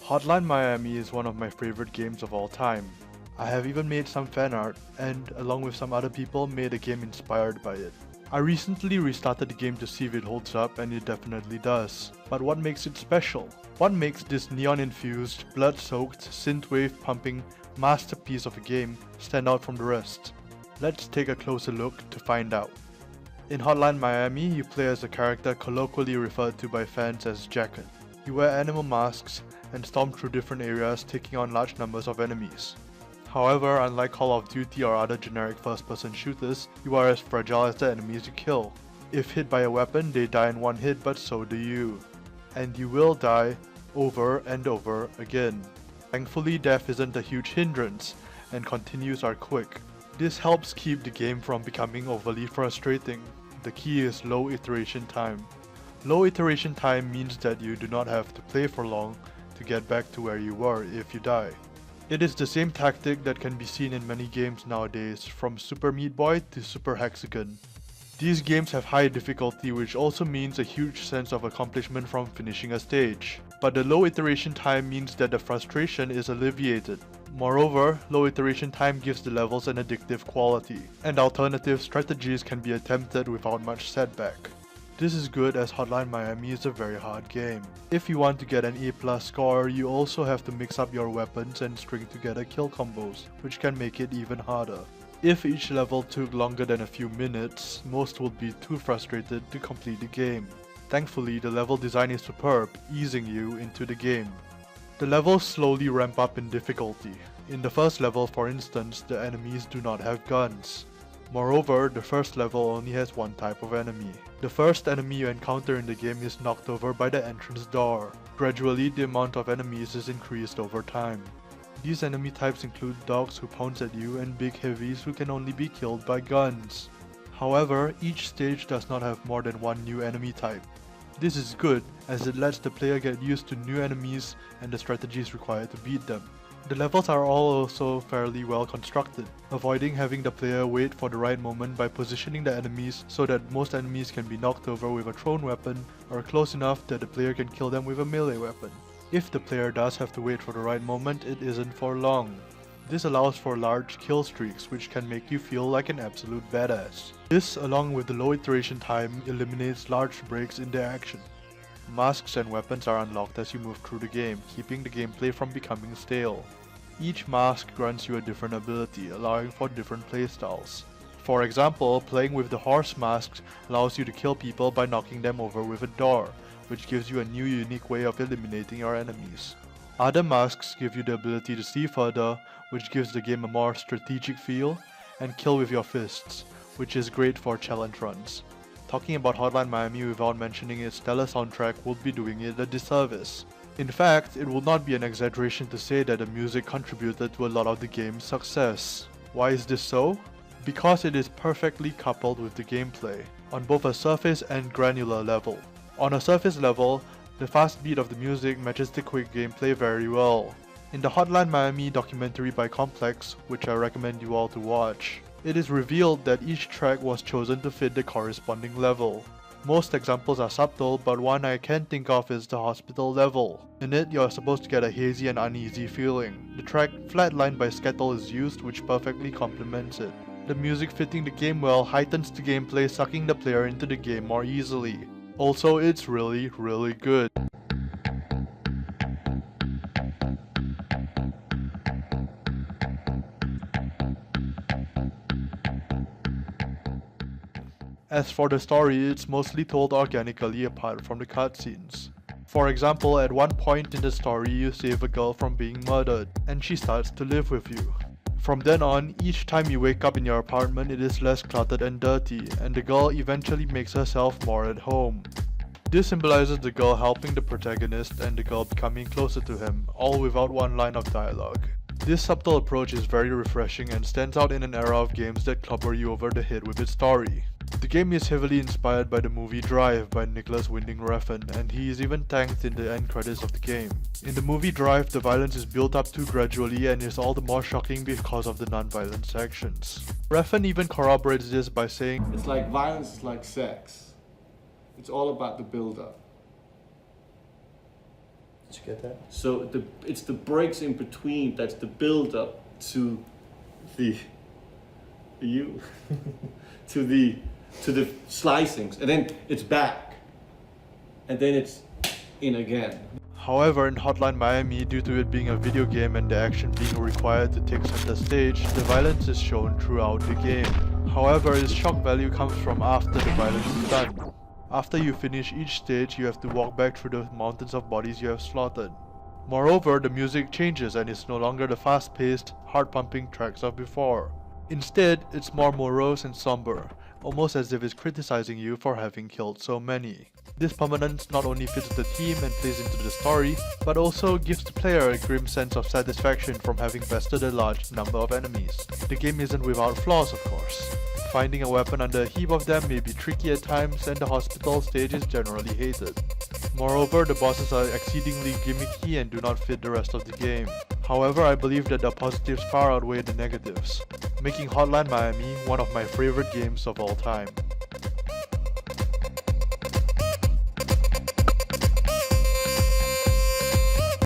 Hotline Miami is one of my favorite games of all time. I have even made some fan art and, along with some other people, made a game inspired by it. I recently restarted the game to see if it holds up, and it definitely does. But what makes it special? What makes this neon-infused, blood-soaked, synthwave-pumping masterpiece of a game stand out from the rest? Let's take a closer look to find out. In Hotline Miami, you play as a character colloquially referred to by fans as Jacket. You wear animal masks and storm through different areas, taking on large numbers of enemies. However, unlike Call of Duty or other generic first-person shooters, you are as fragile as the enemies you kill. If hit by a weapon, they die in one hit, but so do you. And you will die over and over again. Thankfully, death isn't a huge hindrance, and continues are quick. This helps keep the game from becoming overly frustrating. The key is low iteration time. Low iteration time means that you do not have to play for long to get back to where you were if you die. It is the same tactic that can be seen in many games nowadays, from Super Meat Boy to Super Hexagon. These games have high difficulty, which also means a huge sense of accomplishment from finishing a stage. But the low iteration time means that the frustration is alleviated. Moreover, low iteration time gives the levels an addictive quality, and alternative strategies can be attempted without much setback. This is good as Hotline Miami is a very hard game. If you want to get an A+ score, you also have to mix up your weapons and string together kill combos, which can make it even harder. If each level took longer than a few minutes, most would be too frustrated to complete the game. Thankfully, the level design is superb, easing you into the game. The levels slowly ramp up in difficulty. In the first level, for instance, the enemies do not have guns. Moreover, the first level only has one type of enemy. The first enemy you encounter in the game is knocked over by the entrance door. Gradually, the amount of enemies is increased over time. These enemy types include dogs who pounce at you and big heavies who can only be killed by guns. However, each stage does not have more than one new enemy type. This is good, as it lets the player get used to new enemies and the strategies required to beat them. The levels are all also fairly well constructed, avoiding having the player wait for the right moment by positioning the enemies so that most enemies can be knocked over with a thrown weapon or close enough that the player can kill them with a melee weapon. If the player does have to wait for the right moment, it isn't for long. This allows for large kill streaks, which can make you feel like an absolute badass. This, along with the low iteration time, eliminates large breaks in the action. Masks and weapons are unlocked as you move through the game, keeping the gameplay from becoming stale. Each mask grants you a different ability, allowing for different playstyles. For example, playing with the horse mask allows you to kill people by knocking them over with a door, which gives you a new unique way of eliminating your enemies. Other masks give you the ability to see further, which gives the game a more strategic feel, and kill with your fists, which is great for challenge runs. Talking about Hotline Miami without mentioning its stellar soundtrack would be doing it a disservice. In fact, it would not be an exaggeration to say that the music contributed to a lot of the game's success. Why is this so? Because it is perfectly coupled with the gameplay, on both a surface and granular level. On a surface level, the fast beat of the music matches the quick gameplay very well. In the Hotline Miami documentary by Complex, which I recommend you all to watch, it is revealed that each track was chosen to fit the corresponding level. Most examples are subtle, but one I can think of is the hospital level. In it, you are supposed to get a hazy and uneasy feeling. The track Flatline by Skettle is used, which perfectly complements it. The music fitting the game well heightens the gameplay, sucking the player into the game more easily. Also, it's really good. As for the story, it's mostly told organically apart from the cutscenes. For example, at one point in the story you save a girl from being murdered, and she starts to live with you. From then on, each time you wake up in your apartment it is less cluttered and dirty, and the girl eventually makes herself more at home. This symbolizes the girl helping the protagonist and the girl becoming closer to him, all without one line of dialogue. This subtle approach is very refreshing and stands out in an era of games that clobber you over the head with its story. The game is heavily inspired by the movie Drive by Nicholas Winding Refn, and he is even thanked in the end credits of the game. In the movie Drive, the violence is built up too gradually and is all the more shocking because of the non-violent sections. Refn even corroborates this by saying, "It's like violence is like sex. It's all about the build-up. Did you get that? So it's the breaks in between that's the build up to the you to the slicings, and then it's back, and then it's in again. However, in Hotline Miami, due to it being a video game and the action being required to take center stage, the violence is shown throughout the game. However, its shock value comes from after the violence is done. After you finish each stage, you have to walk back through the mountains of bodies you have slaughtered. Moreover, the music changes and is no longer the fast-paced, heart-pumping tracks of before. Instead, it's more morose and somber, almost as if it's criticizing you for having killed so many. This permanence not only fits the theme and plays into the story, but also gives the player a grim sense of satisfaction from having bested a large number of enemies. The game isn't without flaws, of course. Finding a weapon under a heap of them may be tricky at times, and the hospital stage is generally hated. Moreover, the bosses are exceedingly gimmicky and do not fit the rest of the game. However, I believe that the positives far outweigh the negatives, making Hotline Miami one of my favorite games of all time.